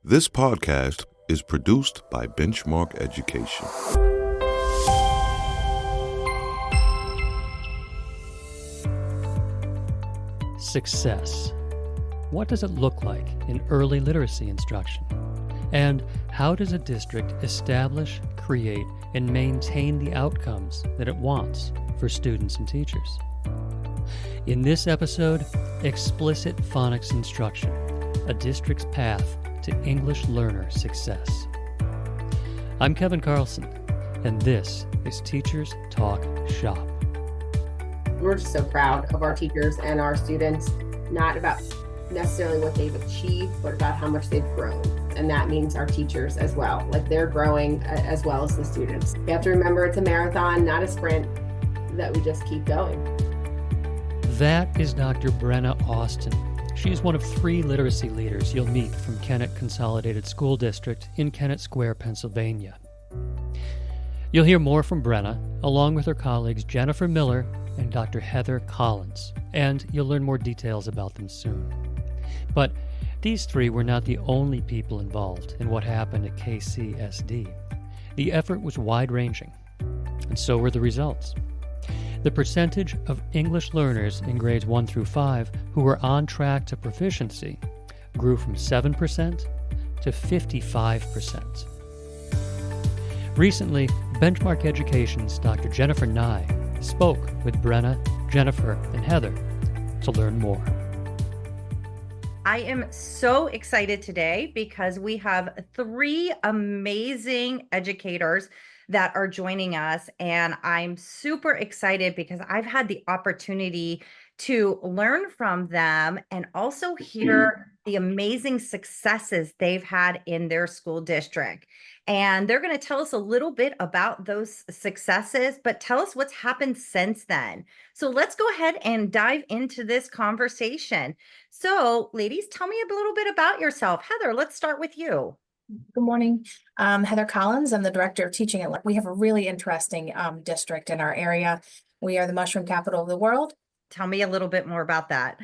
This podcast is produced by Benchmark Education. Success. What does it look like in early literacy instruction? And how does a district establish, create, and maintain the outcomes that it wants for students and teachers? In this episode, Explicit Phonics Instruction, a district's path to English learner success. I'm Kevin Carlson, and this is Teachers Talk Shop. We're just so proud of our teachers and our students, not about necessarily what they've achieved, but about how much they've grown. And that means our teachers as well. Like, they're growing as well as the students. You have to remember it's a marathon, not a sprint, that we just keep going. That is Dr. Brenna Austin. She is one of 3 literacy leaders you'll meet from Kennett Consolidated School District in Kennett Square, Pennsylvania. You'll hear more from Brenna, along with her colleagues Jennifer Miller and Dr. Heather Collins, and you'll learn more details about them soon. But these 3 were not the only people involved in what happened at KCSD. The effort was wide-ranging, and so were the results. The percentage of English learners in grades 1 through 5 who were on track to proficiency grew from 7% to 55%. Recently, Benchmark Education's Dr. Jennifer Nye spoke with Brenna, Jennifer, and Heather to learn more. I am so excited today because we have 3 amazing educators that are joining us, and I'm super excited because I've had the opportunity to learn from them and also hear the amazing successes they've had in their school district. And they're going to tell us a little bit about those successes, but tell us what's happened since then. So let's go ahead and dive into this conversation. So, ladies, tell me a little bit about yourself. Heather, let's start with you. Good morning. Heather Collins. I'm the Director of Teaching. We have a really interesting district in our area. We are the mushroom capital of the world. Tell me a little bit more about that.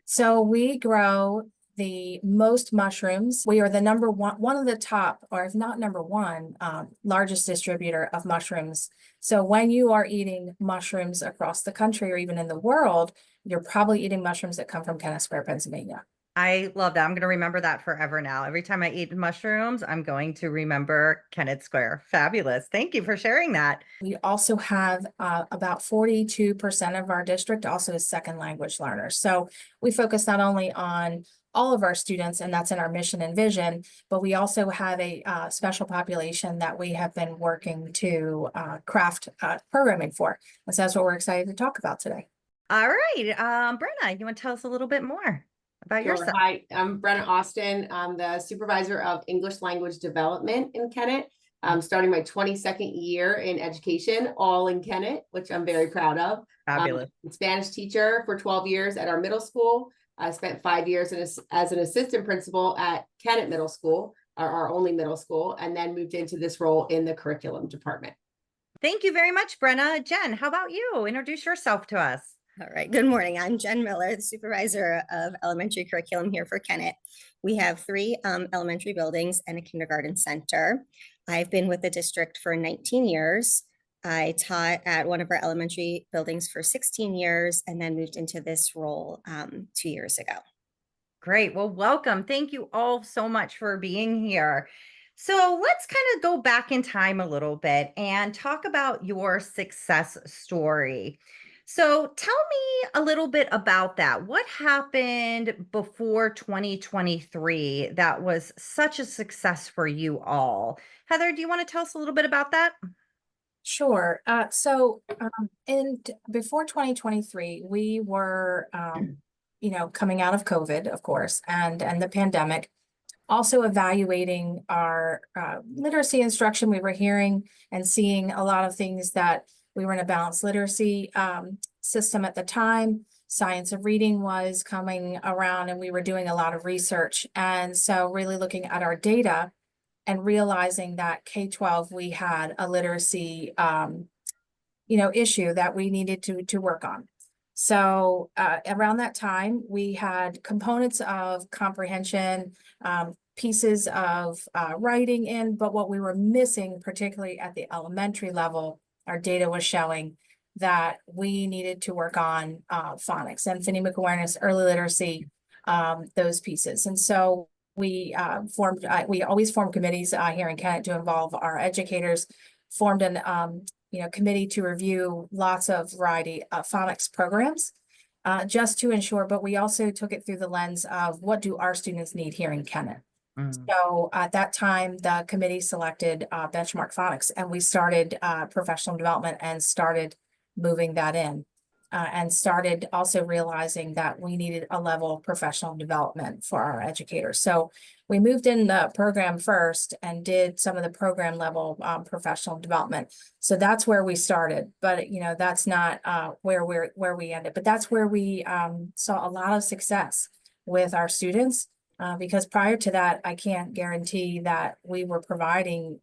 So we grow the most mushrooms. We are the one of the top, or if not number one, largest distributor of mushrooms. So when you are eating mushrooms across the country or even in the world, you're probably eating mushrooms that come from Kennett Square, Pennsylvania. I love that. I'm going to remember that forever now. Every time I eat mushrooms, I'm going to remember Kennett Square. Fabulous. Thank you for sharing that. We also have about 42% of our district also is second language learners. So we focus not only on all of our students, and that's in our mission and vision, but we also have a special population that we have been working to craft programming for. And so that's what we're excited to talk about today. All right. Brenna, you want to tell us a little bit more about yourself? Hi, I'm Brenna Austin. I'm the supervisor of English language development in Kennett. I'm starting my 22nd year in education, all in Kennett, which I'm very proud of. Fabulous. Spanish teacher for 12 years at our middle school. I spent 5 years as an assistant principal at Kennett Middle School, our only middle school, and then moved into this role in the curriculum department. Thank you very much, Brenna. Jen, how about you? Introduce yourself to us. All right. Good morning. I'm Jen Miller, the supervisor of elementary curriculum here for Kennett. We have 3 elementary buildings and a kindergarten center. I've been with the district for 19 years. I taught at one of our elementary buildings for 16 years and then moved into this role 2 years ago. Great. Well, welcome. Thank you all so much for being here. So let's kind of go back in time a little bit and talk about your success story. So tell me a little bit about that. What happened before 2023 that was such a success for you all? Heather, do you want to tell us a little bit about that? Sure. Before 2023, we were, coming out of COVID, of course, and the pandemic, also evaluating our literacy instruction. We were hearing and seeing a lot of things that we were in a balanced literacy system at the time. Science of reading was coming around, and we were doing a lot of research. And so really looking at our data and realizing that K-12, we had a literacy, issue that we needed to work on. So around that time, we had components of comprehension, pieces of writing in, but what we were missing, particularly at the elementary level, our data was showing that we needed to work on phonics and phonemic awareness, early literacy, those pieces. And so we we always form committees here in Kennett to involve our educators, formed an committee to review lots of variety of phonics programs, just to ensure, but we also took it through the lens of what do our students need here in Kennett. So at that time, the committee selected Benchmark Phonics, and we started professional development and started moving that in, and started also realizing that we needed a level of professional development for our educators. So we moved in the program first and did some of the program level professional development. So that's where we started, but that's not where we ended, but that's where we saw a lot of success with our students. Because prior to that, I can't guarantee that we were providing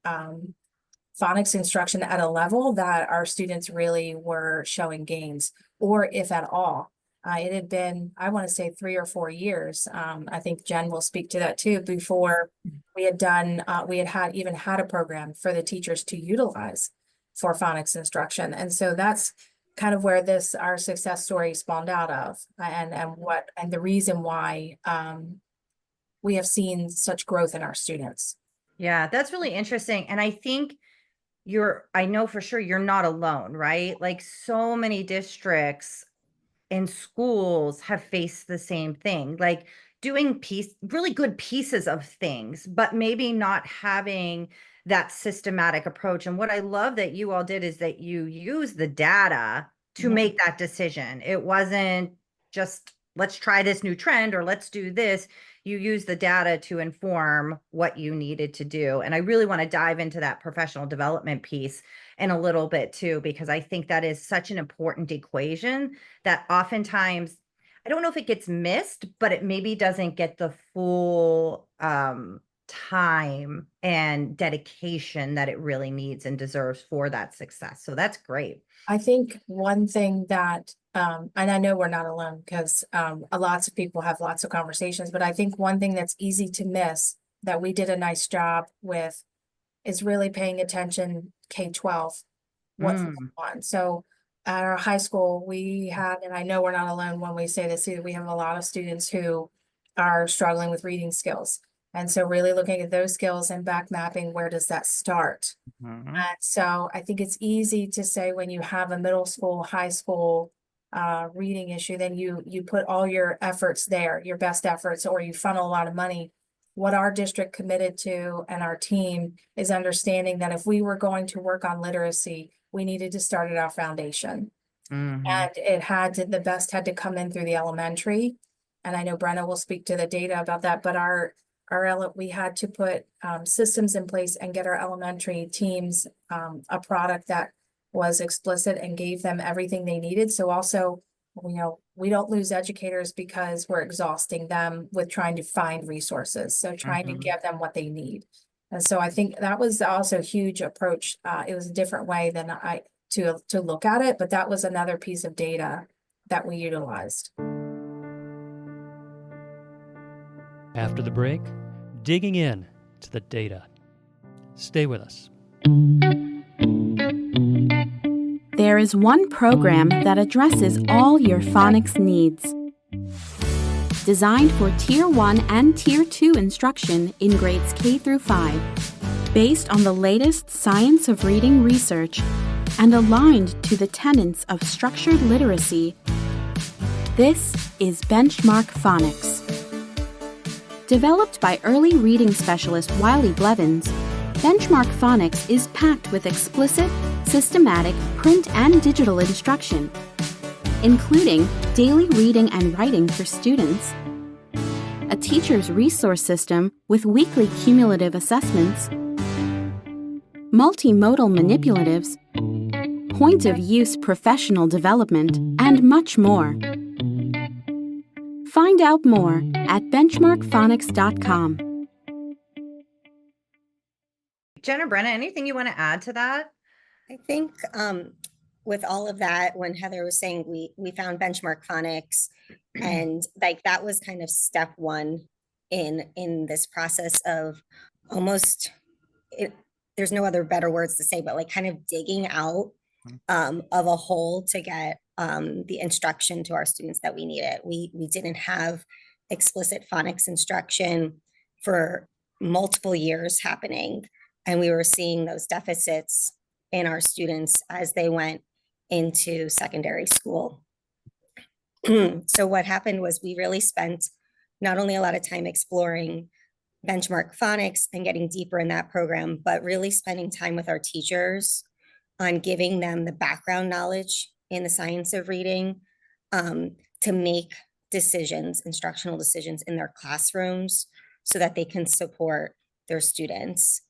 phonics instruction at a level that our students really were showing gains, or if at all. It had been, I want to say 3 or 4 years. I think Jen will speak to that too, before we had done, we had even had a program for the teachers to utilize for phonics instruction. And so that's kind of where our success story spawned out of, and the reason why we have seen such growth in our students. Yeah, that's really interesting. And I think I know for sure you're not alone, right? Like so many districts and schools have faced the same thing, like doing really good pieces of things, but maybe not having that systematic approach. And what I love that you all did is that you use the data to make that decision. It wasn't just, let's try this new trend or let's do this. You use the data to inform what you needed to do. And I really want to dive into that professional development piece in a little bit too, because I think that is such an important equation that oftentimes, I don't know if it gets missed, but it maybe doesn't get the full time and dedication that it really needs and deserves for that success. So that's great. I think one thing that, and I know we're not alone because lots of people have lots of conversations, but I think one thing that's easy to miss that we did a nice job with is really paying attention K-12, what's going on. So at our high school, we had, and I know we're not alone when we say this either, we have a lot of students who are struggling with reading skills. And so really looking at those skills and back mapping, where does that start? And so I think it's easy to say when you have a middle school, high school reading issue, then you put all your efforts there, your best efforts, or you funnel a lot of money. What our district committed to and our team is understanding that if we were going to work on literacy, we needed to start at our foundation. And the best had to come in through the elementary. And I know Brenna will speak to the data about that, but we had to put systems in place and get our elementary teams a product that was explicit and gave them everything they needed. So also, we don't lose educators because we're exhausting them with trying to find resources. So trying to give them what they need. And so I think that was also a huge approach. It was a different way than to look at it, but that was another piece of data that we utilized. After the break, digging in to the data. Stay with us. There is one program that addresses all your phonics needs. Designed for Tier 1 and Tier 2 instruction in grades K through 5, based on the latest science of reading research and aligned to the tenets of structured literacy, this is Benchmark Phonics. Developed by early reading specialist Wiley Blevins, Benchmark Phonics is packed with explicit, systematic print and digital instruction, including daily reading and writing for students, a teacher's resource system with weekly cumulative assessments, multimodal manipulatives, point-of-use professional development, and much more. Find out more at benchmarkphonics.com. Jen or Brenna, anything you want to add to that? I think with all of that, when Heather was saying we found Benchmark Phonics, and like that was kind of step one in this process of almost it, there's no other better words to say, but like kind of digging out of a hole to get the instruction to our students that we needed. We didn't have explicit phonics instruction for multiple years happening, and we were seeing those deficits in our students as they went into secondary school. So what happened was we really spent not only a lot of time exploring benchmark phonics and getting deeper in that program, but really spending time with our teachers on giving them the background knowledge in the science of reading to make decisions, instructional decisions in their classrooms so that they can support their students.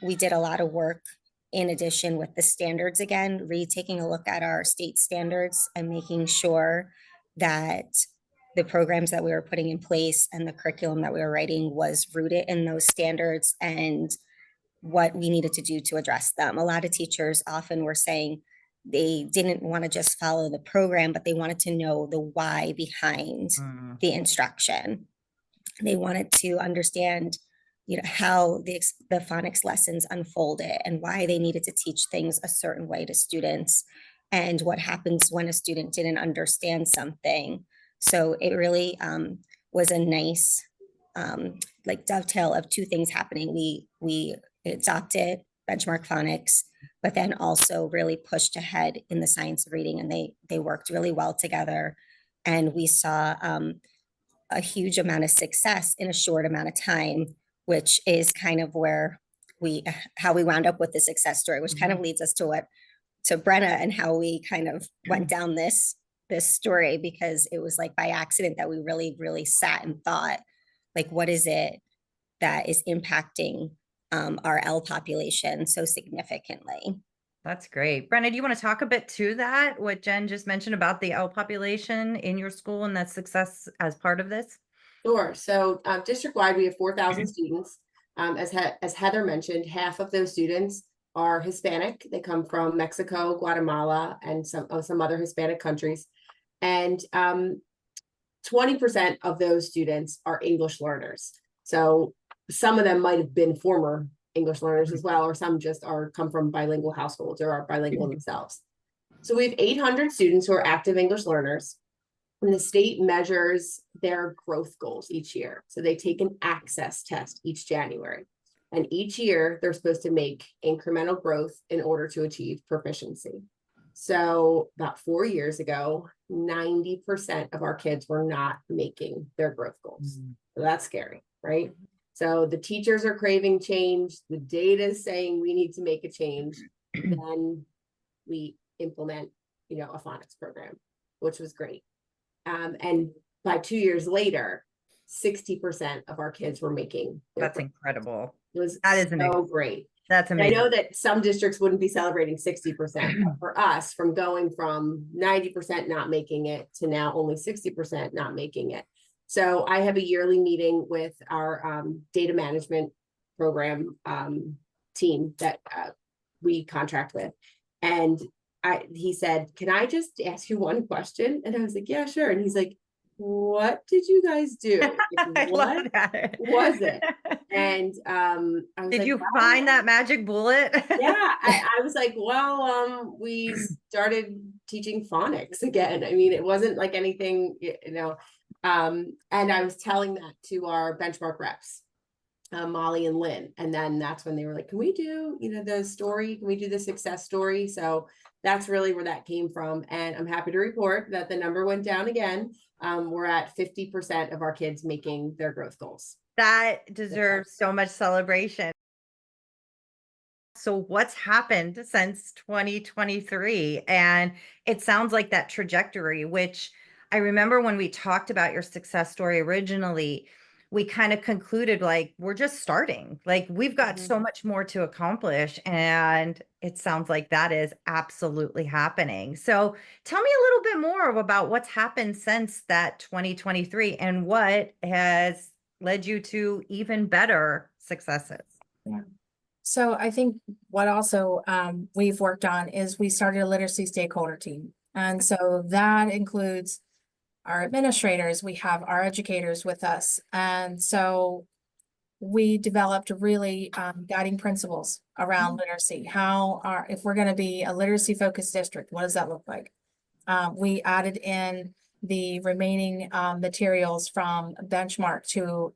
We did a lot of work in addition with the standards again, taking a look at our state standards and making sure that the programs that we were putting in place and the curriculum that we were writing was rooted in those standards and what we needed to do to address them. A lot of teachers often were saying they didn't want to just follow the program, but they wanted to know the why behind the instruction. They wanted to understand, how the phonics lessons unfolded and why they needed to teach things a certain way to students and what happens when a student didn't understand something. So it really was a nice dovetail of two things happening. We adopted benchmark phonics, but then also really pushed ahead in the science of reading, and they worked really well together. And we saw a huge amount of success in a short amount of time, which is kind of where how we wound up with the success story, which kind of leads us to Brenna and how we kind of went down this story, because it was like by accident that we really sat and thought, like, what is it that is impacting our L population so significantly? That's great. Brenna, do you want to talk a bit to that, what Jen just mentioned about the L population in your school and that success as part of this? Sure. So district-wide, we have 4,000 students. As Heather mentioned, half of those students are Hispanic. They come from Mexico, Guatemala, and some other Hispanic countries. And 20% of those students are English learners. So some of them might have been former English learners as well, or some just come from bilingual households or are bilingual themselves. So we have 800 students who are active English learners. And the state measures their growth goals each year. So they take an access test each January. And each year they're supposed to make incremental growth in order to achieve proficiency. So about 4 years ago, 90% of our kids were not making their growth goals. So that's scary, right? So the teachers are craving change. The data is saying we need to make a change. Then we implement, a phonics program, which was great. And by 2 years later, 60% of our kids were making. That's incredible. It was that is so great. That's amazing. I know that some districts wouldn't be celebrating 60%, but for us, from going from 90% not making it to now only 60% not making it. So I have a yearly meeting with our data management program team that we contract with. And he said, can I just ask you one question? And I was like, yeah, sure. And he's like, what did you guys do? Like, what was it? And I was did like, you find that magic bullet? Yeah, I was like, well, we started teaching phonics again. I mean, it wasn't like anything, and I was telling that to our benchmark reps, Molly and Lynn. And then that's when they were like, can we do, the story? Can we do the success story? So that's really where that came from. And I'm happy to report that the number went down again. We're at 50% of our kids making their growth goals. That deserves so much celebration. So what's happened since 2023? And it sounds like that trajectory, which I remember when we talked about your success story originally, we kind of concluded like, we're just starting, like we've got so much more to accomplish. And it sounds like that is absolutely happening. So tell me a little bit more about what's happened since that 2023 and what has led you to even better successes. Yeah. So I think what also we've worked on is we started a literacy stakeholder team. And so that includes our administrators, we have our educators with us. And so we developed really guiding principles around literacy. If we're going to be a literacy focused district, what does that look like? We added in the remaining materials from Benchmark to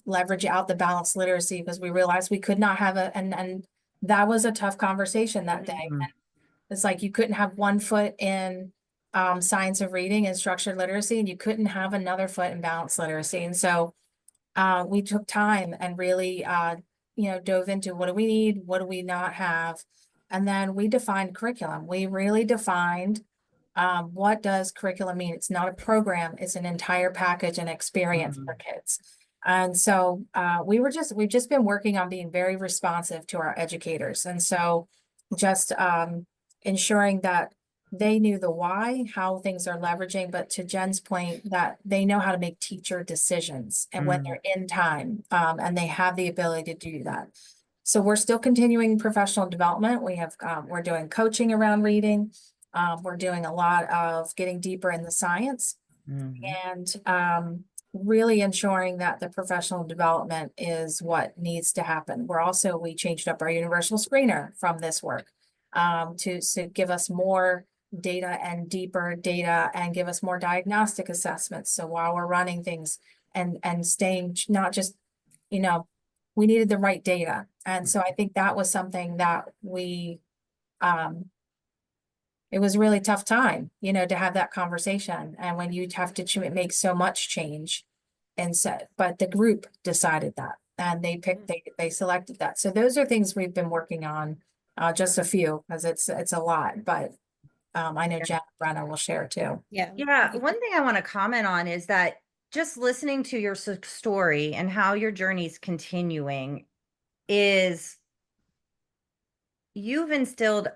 leverage out the balanced literacy, because we realized we could not have and that was a tough conversation that day. Mhm. It's like you couldn't have one foot in science of reading and structured literacy, and you couldn't have another foot in balanced literacy. And so we took time and really dove into what do we need, what do we not have, and then we defined curriculum. We really defined what does curriculum mean? It's not a program, it's an entire package and experience for kids. And so we've just been working on being very responsive to our educators. And so just ensuring that they knew the why, how things are leveraging, but to Jen's point, that they know how to make teacher decisions and when they're in time, and they have the ability to do that. So we're still continuing professional development. We're doing coaching around reading. We're doing a lot of getting deeper in the science and really ensuring that the professional development is what needs to happen. We changed up our universal screener from this work to give us more data and deeper data and give us more diagnostic assessments. So while we're running things and staying not just, we needed the right data. And so I think that was something that it was a really tough time, to have that conversation. And when you have to make so much change but the group decided that and they selected that. So those are things we've been working on, just a few, because it's a lot, but I know Jen and Brenna will share too. Yeah. Yeah. One thing I want to comment on is that just listening to your story and how your journey's continuing is you've instilled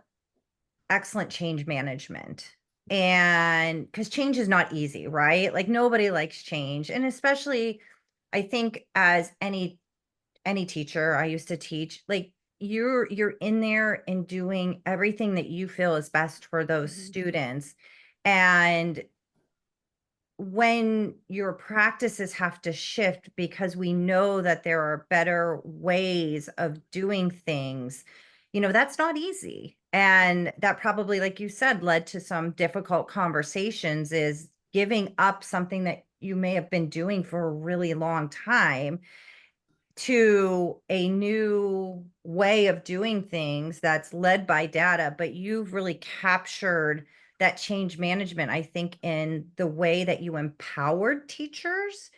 excellent change management. And because change is not easy, right? Like nobody likes change. And especially I think as any teacher, I used to teach, like you're in there and doing everything that you feel is best for those students. And when your practices have to shift because we know that there are better ways of doing things, that's not easy. And that probably, like you said, led to some difficult conversations, is giving up something that you may have been doing for a really long time to a new way of doing things that's led by data. But you've really captured that change management, I think, in the way that you empowered teachers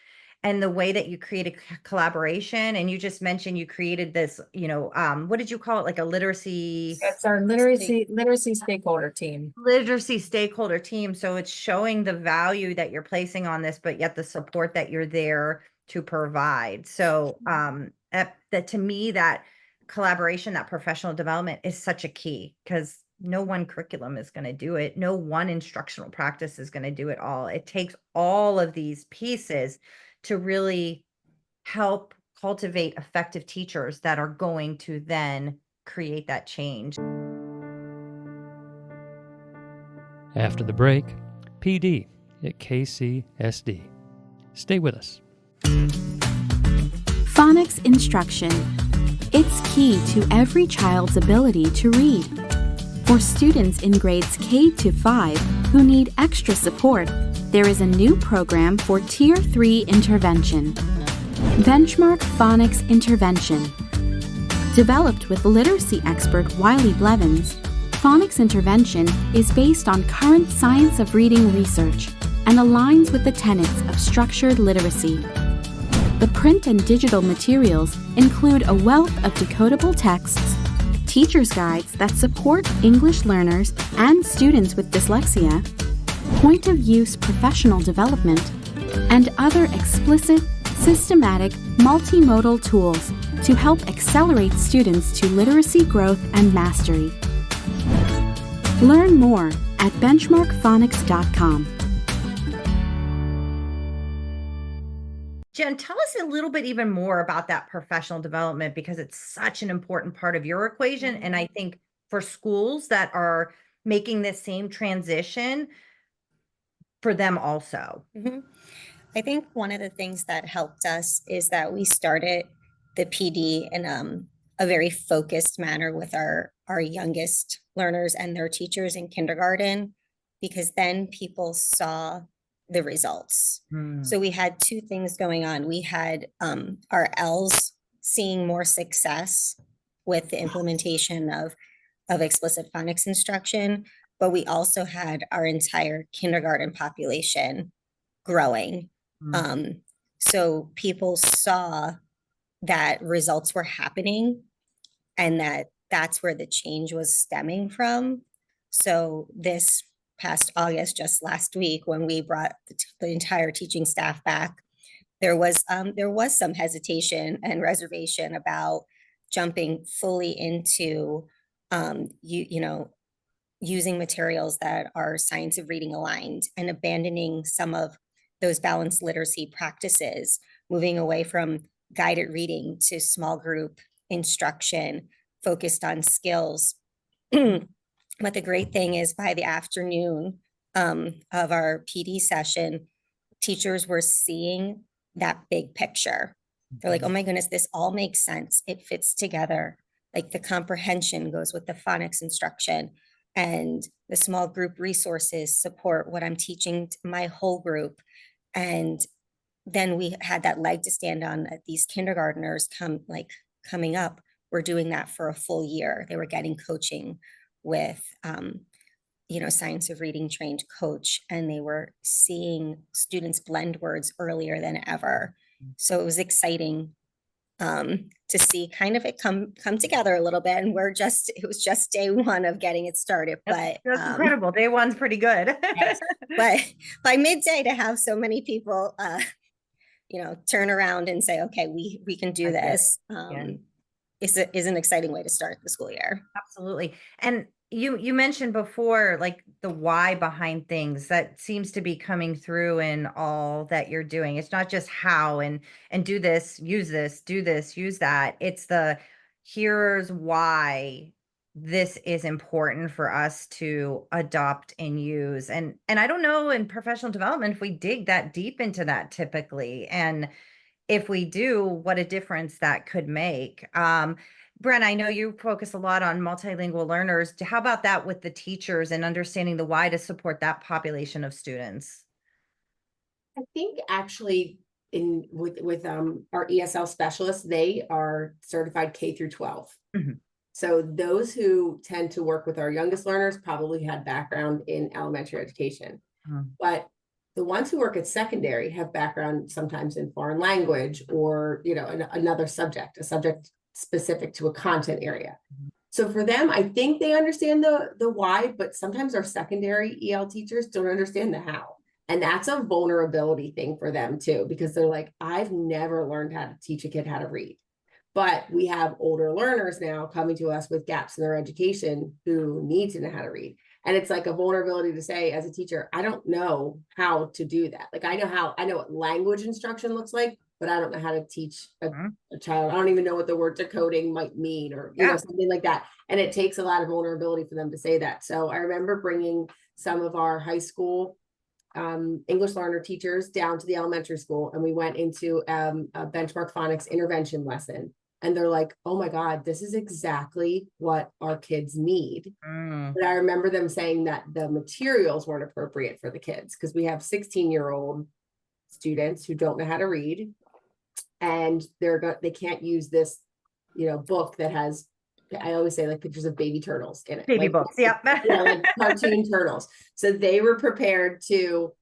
and the way that you created collaboration. And you just mentioned you created this, what did you call it? Like a literacy. It's our literacy stakeholder team. Literacy stakeholder team. So it's showing the value that you're placing on this, but yet the support that you're there to provide. So that to me, that collaboration, that professional development is such a key, because no one curriculum is going to do it. No one instructional practice is going to do it all. It takes all of these pieces to really help cultivate effective teachers that are going to then create that change. After the break, PD at KCSD. Stay with us. Phonics instruction. It's key to every child's ability to read. For students in grades K to 5 who need extra support, there is a new program for Tier 3 intervention. Benchmark Phonics Intervention. Developed with literacy expert Wiley Blevins, Phonics Intervention is based on current science of reading research and aligns with the tenets of structured literacy. The print and digital materials include a wealth of decodable texts, teacher's guides that support English learners and students with dyslexia, point-of-use professional development, and other explicit, systematic, multimodal tools to help accelerate students to literacy growth and mastery. Learn more at benchmarkphonics.com. Jen, tell us a little bit even more about that professional development, because it's such an important part of your equation. And I think for schools that are making this same transition, for them also? Mhm. I think one of the things that helped us is that we started the PD in a very focused manner with our youngest learners and their teachers in kindergarten, because then people saw the results. So we had two things going on. We had our L's seeing more success with the implementation of explicit phonics instruction, but we also had our entire kindergarten population growing. So people saw that results were happening and that's where the change was stemming from. So this past August, just last week, when we brought the entire teaching staff back, there was some hesitation and reservation about jumping fully into using materials that are science of reading aligned and abandoning some of those balanced literacy practices, moving away from guided reading to small group instruction focused on skills. But the great thing is by the afternoon of our PD session, teachers were seeing that big picture. They're like, oh my goodness, this all makes sense. It fits together. Like the comprehension goes with the phonics instruction, and the small group resources support what I'm teaching to my whole group. And then we had that leg to stand on. These kindergartners coming up, we're doing that for a full year. They were getting coaching with science of reading trained coach, and they were seeing students blend words earlier than ever. So it was exciting to see kind of it come together a little bit. And it was just day one of getting it started. But that's incredible. Day one's pretty good. Yes. But by midday to have so many people turn around and say, okay, we can do this. Is an exciting way to start the school year. Absolutely. And you mentioned before, like the why behind things that seems to be coming through in all that you're doing. It's not just how and do this, use this, do this, use that. It's here's why this is important for us to adopt and use. And I don't know in professional development if we dig that deep into that typically. And if we do, what a difference that could make. Brenna, I know you focus a lot on multilingual learners. How about that with the teachers and understanding the why to support that population of students? I think actually with our ESL specialists, they are certified K through 12. Mm-hmm. So those who tend to work with our youngest learners probably had background in elementary education. But the ones who work at secondary have background sometimes in foreign language or, another subject, a subject specific to a content area. So for them, I think they understand the why, but sometimes our secondary EL teachers don't understand the how. And that's a vulnerability thing for them too, because they're like, I've never learned how to teach a kid how to read. But we have older learners now coming to us with gaps in their education who need to know how to read. And it's like a vulnerability to say, as a teacher, I don't know how to do that. Like I know what language instruction looks like, but I don't know how to teach a child. I don't even know what the word decoding might mean or something like that. And it takes a lot of vulnerability for them to say that. So I remember bringing some of our high school English learner teachers down to the elementary school, and we went into a benchmark phonics intervention lesson. And they're like, oh my God, this is exactly what our kids need. But I remember them saying that the materials weren't appropriate for the kids because we have 16-year-old students who don't know how to read, and they can't use this, book that has, I always say, like pictures of baby turtles in it. Baby like, books, yeah. Like cartoon turtles. So they were prepared to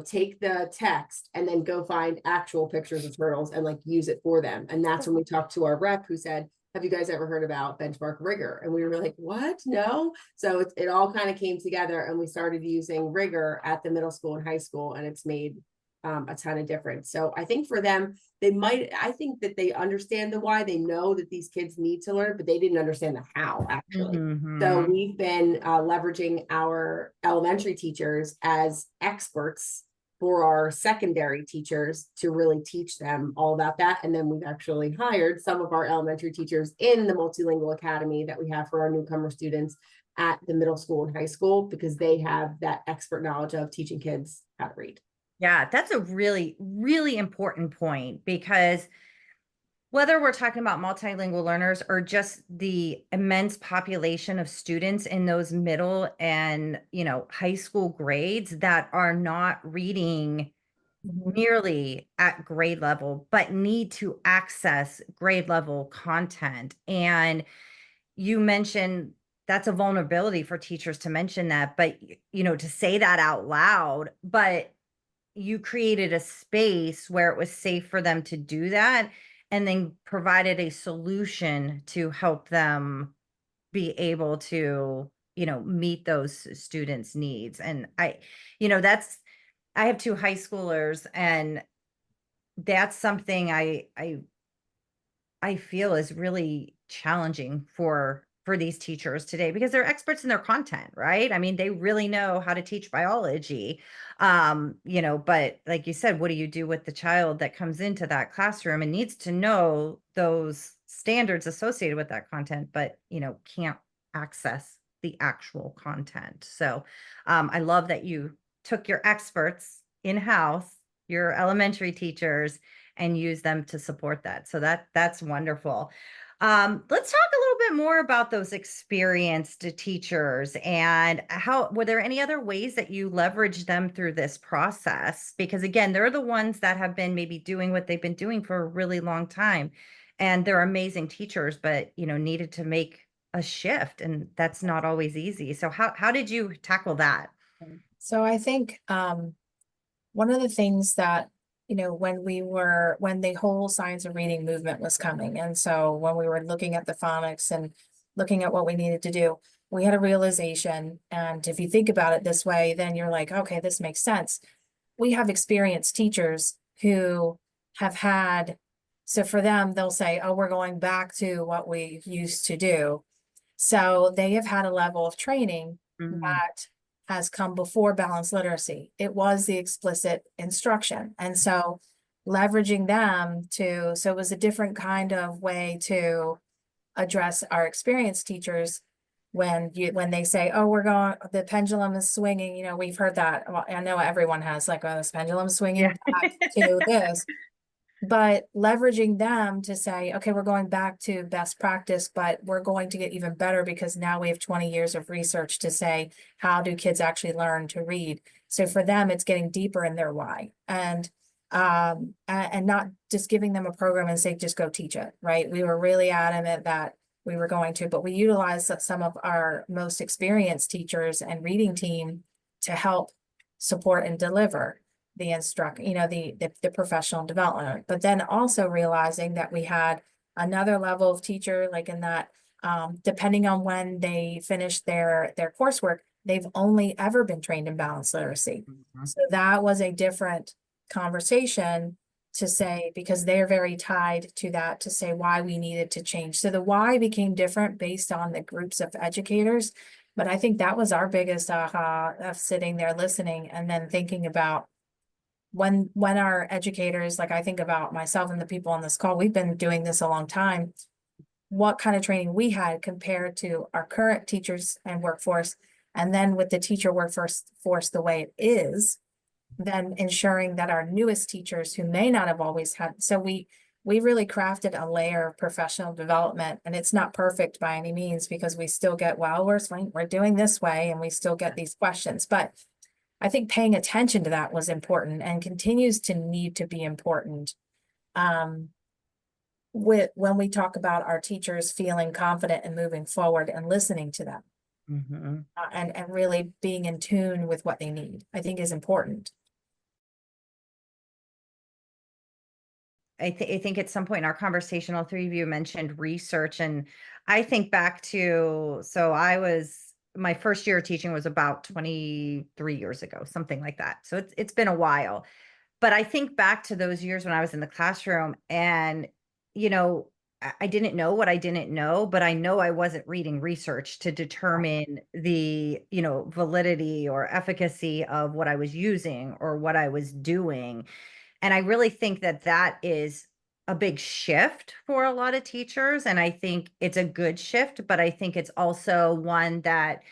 take the text and then go find actual pictures of turtles and like use it for them. And that's when we talked to our rep who said, have you guys ever heard about benchmark rigor? And we were like, what? No. So it all kind of came together, and we started using rigor at the middle school and high school, and it's made a ton of difference. So I think for them, I think that they understand the why. They know that these kids need to learn, but they didn't understand the how actually. So we've been leveraging our elementary teachers as experts for our secondary teachers to really teach them all about that. And then we've actually hired some of our elementary teachers in the multilingual academy that we have for our newcomer students at the middle school and high school because they have that expert knowledge of teaching kids how to read. Yeah, that's a really, really important point, because whether we're talking about multilingual learners or just the immense population of students in those middle and, high school grades that are not reading nearly at grade level, but need to access grade level content. And you mentioned that's a vulnerability for teachers to mention that, but, to say that out loud, but you created a space where it was safe for them to do that, and then provided a solution to help them be able to, meet those students' needs. And I have two high schoolers, and that's something I feel is really challenging for these teachers today, because they're experts in their content, right? I mean, they really know how to teach biology. But like you said, what do you do with the child that comes into that classroom and needs to know those standards associated with that content, but can't access the actual content? So I love that you took your experts in-house, your elementary teachers, and use them to support that. So that's wonderful. Let's talk a little bit more about those experienced teachers, and were there any other ways that you leverage them through this process? Because again, they're the ones that have been maybe doing what they've been doing for a really long time, and they're amazing teachers, but needed to make a shift, and that's not always easy. So how did you tackle that? So I think one of the things that, when the whole science of reading movement was coming, and so when we were looking at the phonics and looking at what we needed to do, we had a realization. And if you think about it this way, then you're like, okay, this makes sense. We have experienced teachers who have had, so for them, they'll say, oh, we're going back to what we used to do. So they have had a level of training that has come before balanced literacy. It was the explicit instruction. And so leveraging them so it was a different kind of way to address our experienced teachers when they say, oh, the pendulum is swinging, we've heard that. Well, I know everyone has, like, oh, this pendulum swinging back to this. But leveraging them to say, okay, we're going back to best practice, but we're going to get even better because now we have 20 years of research to say, how do kids actually learn to read? So for them, it's getting deeper in their why, and not just giving them a program and say, just go teach it, right? We were really adamant that we were going to, but we utilized some of our most experienced teachers and reading team to help support and deliver the the professional development, but then also realizing that we had another level of teacher, like in that, depending on when they finished their coursework, they've only ever been trained in balanced literacy. So that was a different conversation to say, because they're very tied to that, to say why we needed to change. So the why became different based on the groups of educators. But I think that was our biggest aha of sitting there listening and then thinking about when our educators, like I think about myself and the people on this call, we've been doing this a long time, what kind of training we had compared to our current teachers and workforce, and then with the teacher workforce the way it is, then ensuring that our newest teachers who may not have always had, so we really crafted a layer of professional development, and it's not perfect by any means, because we still get, well, we're doing this way, and we still get these questions, but I think paying attention to that was important and continues to need to be important. When we talk about our teachers feeling confident and moving forward and listening to them, and really being in tune with what they need, I think is important. I think at some point in our conversation, all three of you mentioned research, and I think back to, my first year of teaching was about 23 years ago, something like that. So it's been a while, but I think back to those years when I was in the classroom, and, I didn't know what I didn't know, but I know I wasn't reading research to determine the, validity or efficacy of what I was using or what I was doing. And I really think that is a big shift for a lot of teachers. And I think it's a good shift, but I think it's also one that,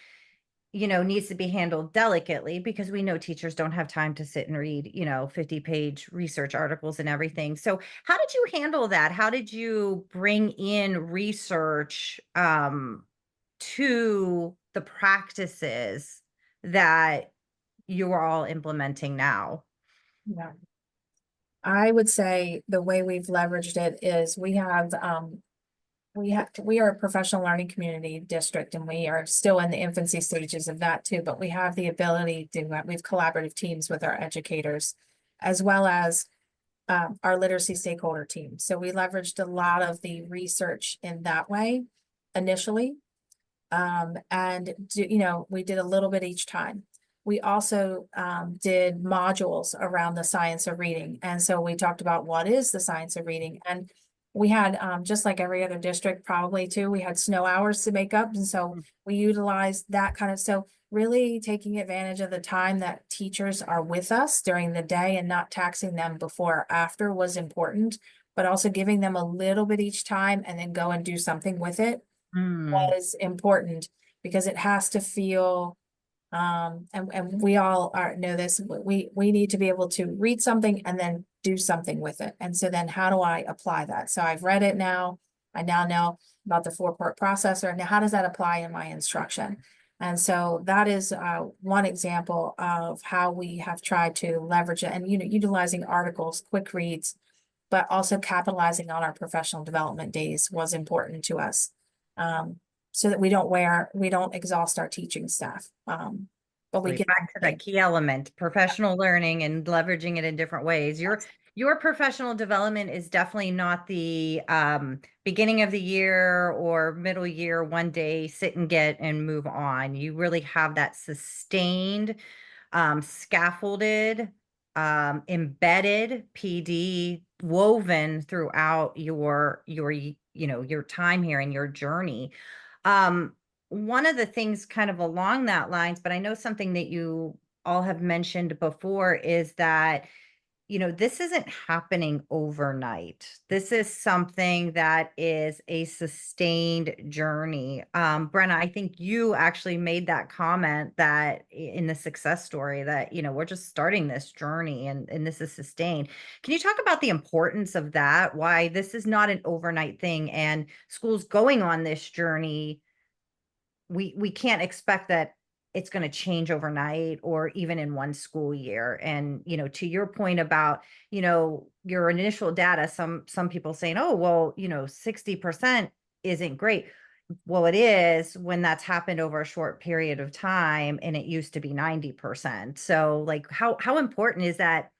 needs to be handled delicately, because we know teachers don't have time to sit and read, 50-page research articles and everything. So how did you handle that? How did you bring in research to the practices that you are all implementing now? Yeah. I would say the way we've leveraged it is we are a professional learning community district, and we are still in the infancy stages of that too, but we have the ability to, we've collaborative teams with our educators, as well as our literacy stakeholder team. So we leveraged a lot of the research in that way initially. We did a little bit each time. We also did modules around the science of reading. And so we talked about what is the science of reading. And we had, just like every other district probably too, we had snow hours to make up. And so we utilized that kind of, so really taking advantage of the time that teachers are with us during the day and not taxing them before or after was important, but also giving them a little bit each time and then go and do something with it was important, because it has to feel, and we all know this, we need to be able to read something and then do something with it. And so then how do I apply that? So I've read it now. I now know about the 4-part processor. Now, how does that apply in my instruction? And so that is one example of how we have tried to leverage it, and utilizing articles, quick reads, but also capitalizing on our professional development days was important to us. So that we don't exhaust our teaching staff. But we Right, get back to that key element, professional learning and leveraging it in different ways. Your professional development is definitely not the beginning of the year or middle year, one day sit and get and move on. You really have that sustained, scaffolded, embedded PD woven throughout your time here and your journey. One of the things kind of along that lines, but I know something that you all have mentioned before, is that, this isn't happening overnight. This is something that is a sustained journey. Brenna, I think you actually made that comment that in the success story that, we're just starting this journey and this is sustained. Can you talk about the importance of that? Why this is not an overnight thing, and schools going on this journey, we can't expect that it's going to change overnight or even in one school year. And, to your point about, your initial data, some people saying, oh, well, 60% isn't great. Well, it is when that's happened over a short period of time, and it used to be 90%. So like, how important is that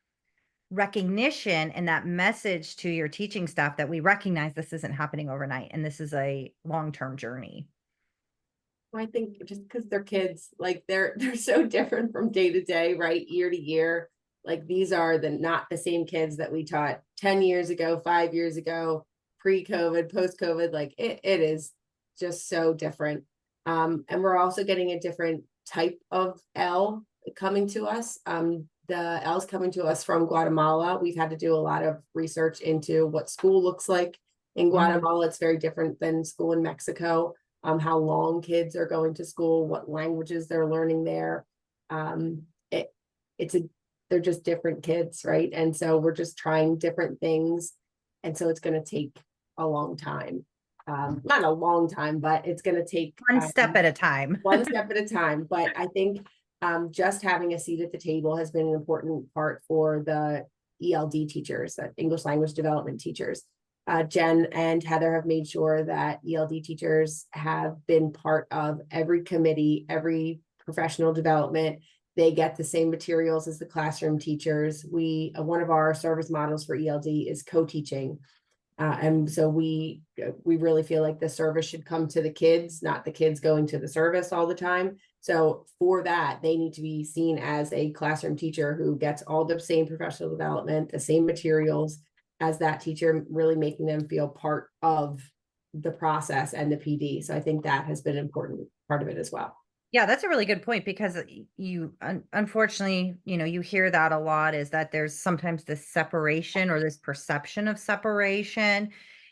recognition and that message to your teaching staff that we recognize this isn't happening overnight and this is a long-term journey? I think just because they're kids, like they're so different from day to day, right? Year to year. Like these are not the same kids that we taught 10 years ago, 5 years ago, pre-COVID, post-COVID. Like it is just so different. And we're also getting a different type of L coming to us. The L's coming to us from Guatemala. We've had to do a lot of research into what school looks like in Guatemala. It's very different than school in Mexico. How long kids are going to school, what languages they're learning there. They're just different kids, right? And so we're just trying different things. And so it's going to take a long time. Not a long time, but it's going to take one step at a time. One step at a time. But I think just having a seat at the table has been an important part for the ELD teachers, that English language development teachers. Jen and Heather have made sure that ELD teachers have been part of every committee, every professional development. They get the same materials as the classroom teachers. One of our service models for ELD is co-teaching. And so we really feel like the service should come to the kids, not the kids going to the service all the time. So for that, they need to be seen as a classroom teacher who gets all the same professional development, the same materials as that teacher, really making them feel part of the process and the PD. So I think that has been an important part of it as well. Yeah, that's a really good point because you unfortunately, you hear that a lot is that there's sometimes this separation or this perception of separation.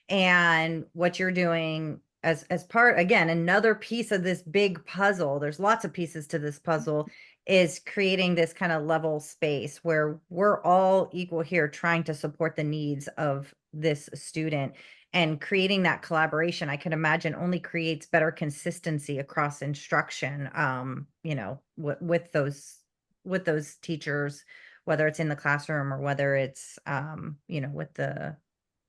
And what you're doing as part, again, another piece of this big puzzle, there's lots of pieces to this puzzle, is creating this kind of level space where we're all equal here trying to support the needs of this student. And creating that collaboration, I can imagine, only creates better consistency across instruction, with those teachers, whether it's in the classroom or whether it's, with the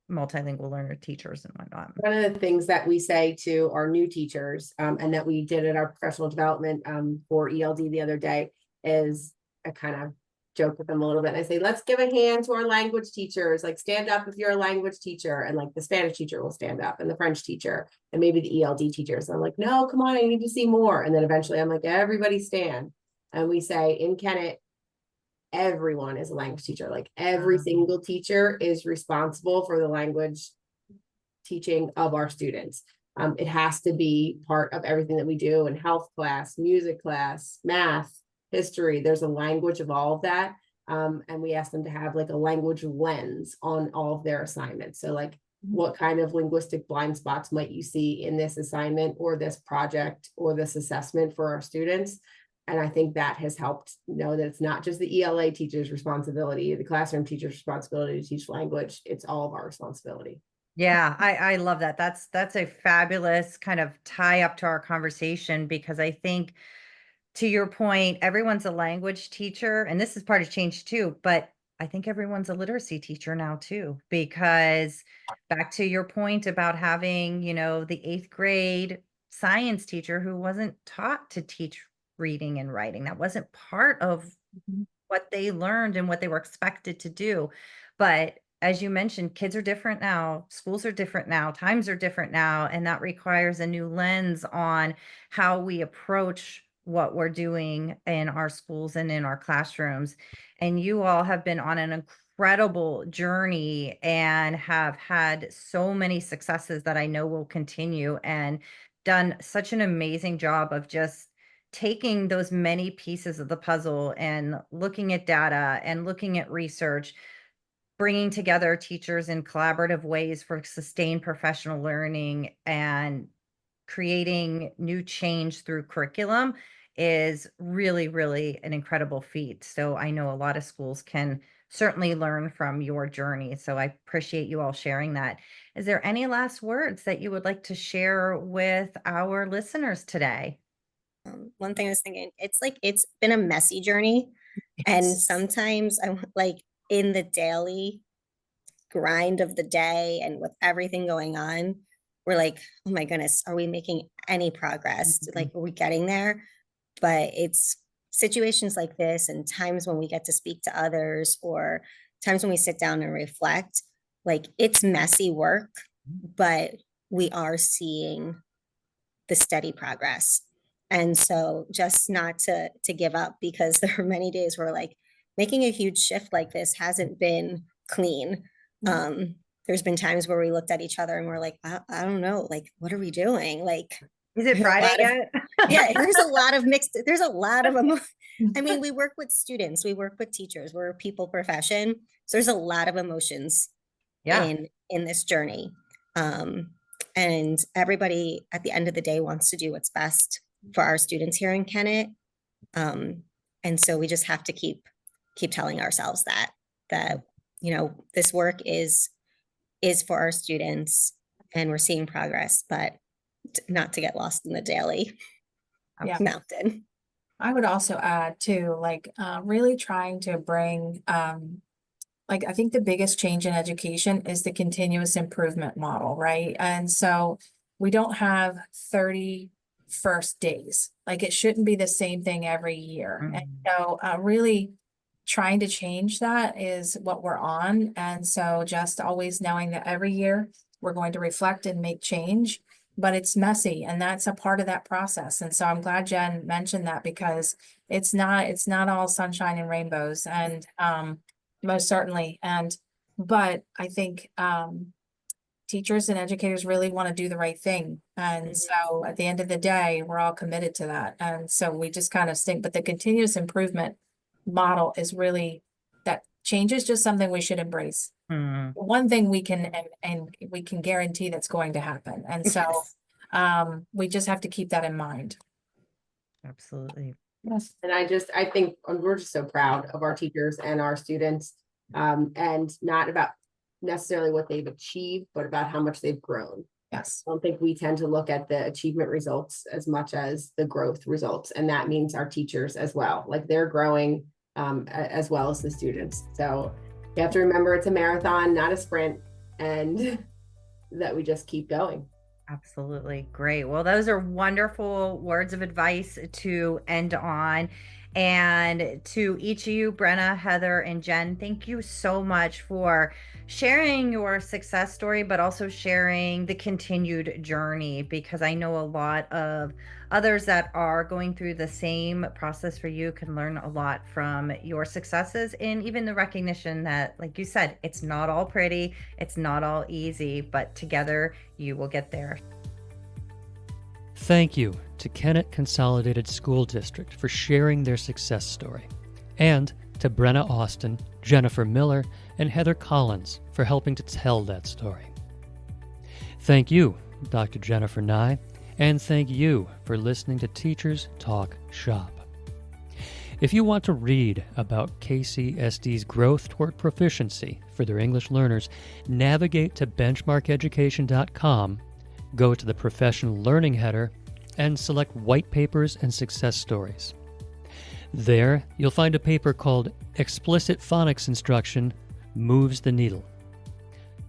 multilingual learner teachers and whatnot. One of the things that we say to our new teachers, and that we did in our professional development for ELD the other day, is I kind of joke with them a little bit. And I say, let's give a hand to our language teachers, like stand up if you're a language teacher, and like the Spanish teacher will stand up and the French teacher and maybe the ELD teachers. And I'm like, no, come on, I need to see more. And then eventually I'm like, everybody stand. And we say in Kennett, everyone is a language teacher. Like every single teacher is responsible for the language teaching of our students. It has to be part of everything that we do in health class, music class, math, history. There's a language of all of that. And we ask them to have like a language lens on all of their assignments. So like, what kind of linguistic blind spots might you see in this assignment or this project or this assessment for our students? And I think that has helped know that it's not just the ELA teacher's responsibility, the classroom teacher's responsibility to teach language. It's all of our responsibility. Yeah, I love that. That's a fabulous kind of tie up to our conversation, because I think, to your point, everyone's a language teacher, and this is part of change too, but I think everyone's a literacy teacher now too, because back to your point about having, the 8th grade science teacher who wasn't taught to teach reading and writing. That wasn't part of what they learned and what they were expected to do. But as you mentioned, kids are different now, schools are different now, times are different now, and that requires a new lens on how we approach what we're doing in our schools and in our classrooms. And you all have been on an incredible journey and have had so many successes that I know will continue, and done such an amazing job of just taking those many pieces of the puzzle and looking at data and looking at research, bringing together teachers in collaborative ways for sustained professional learning, and creating new change through curriculum is really, really an incredible feat. So I know a lot of schools can certainly learn from your journey. So I appreciate you all sharing that. Is there any last words that you would like to share with our listeners today? One thing I was thinking, it's been a messy journey. And sometimes I'm like in the daily grind of the day and with everything going on, we're like, oh my goodness, are we making any progress? Like, are we getting there? But it's situations like this and times when we get to speak to others or times when we sit down and reflect, like it's messy work, but we are seeing the steady progress. And so just not to give up, because there are many days where like making a huge shift like this hasn't been clean. There's been times where we looked at each other and we're like, I don't know, like, what are we doing? Like, is it Friday yet? Yeah, there's a lot of I mean, we work with students, we work with teachers, we're a people profession. So there's a lot of emotions in this journey. And everybody at the end of the day wants to do what's best for our students here in Kennett. And so we just have to keep telling ourselves that, this work is for our students and we're seeing progress, but not to get lost in the daily mountain. I would also add to really trying to bring, I think the biggest change in education is the continuous improvement model, right? And so we don't have 30 first days. Like it shouldn't be the same thing every year. And so really trying to change that is what we're on. And so just always knowing that every year we're going to reflect and make change, but it's messy and that's a part of that process. And so I'm glad Jen mentioned that, because it's not all sunshine and rainbows, and most certainly. But I think teachers and educators really want to do the right thing. And so at the end of the day, we're all committed to that. And so we just kind of think, but the continuous improvement model is really, that change is just something we should embrace. One thing we can, and we can guarantee that's going to happen. And so we just have to keep that in mind. Absolutely. Yes. And I think we're just so proud of our teachers and our students, and not about necessarily what they've achieved, but about how much they've grown. Yes. I don't think we tend to look at the achievement results as much as the growth results. And that means our teachers as well. Like they're growing as well as the students. So you have to remember it's a marathon, not a sprint, and that we just keep going. Absolutely. Great. Well, those are wonderful words of advice to end on. And to each of you, Brenna, Heather, and Jen, thank you so much for sharing your success story, but also sharing the continued journey, because I know a lot of others that are going through the same process for you can learn a lot from your successes, and even the recognition that, like you said, it's not all pretty, it's not all easy, but together you will get there. Thank you to Kennett Consolidated School District for sharing their success story, and to Brenna Austin, Jennifer Miller, and Heather Collins for helping to tell that story. Thank you, Dr. Jennifer Nye, and thank you for listening to Teachers Talk Shop. If you want to read about KCSD's growth toward proficiency for their English learners, navigate to benchmarkeducation.com, go to the Professional Learning header, and select White Papers and Success Stories. There, you'll find a paper called Explicit Phonics Instruction Moves the Needle.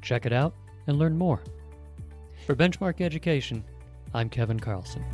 Check it out and learn more. For Benchmark Education, I'm Kevin Carlson.